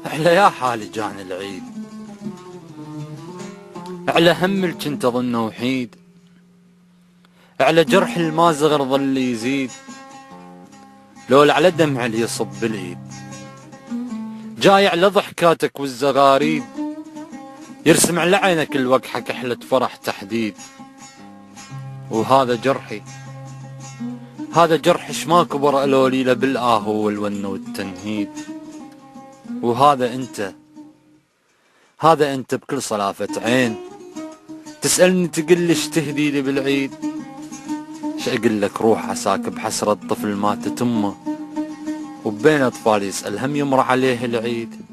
على يا حالي جاني العيد، على هم اللي كنت اظنه وحيد، على جرح الما صغر ظل يزيد، لول على دمع اللي يصب بالايد، جاي على ضحكاتك والزغاريد، يرسم على عينك الوقحة كحلة فرح تحديد. وهذا جرحي، هذا جرح شما كبر الوليله بالاهو والون والتنهيد. وهذا انت، هذا انت بكل صلافة عين تسألني تقلي ايش تهدي لي بالعيد. ايش اقول لك روح عساك بحسرة طفل ماتت امه، وبين اطفال يسأل هم يمر عليه العيد.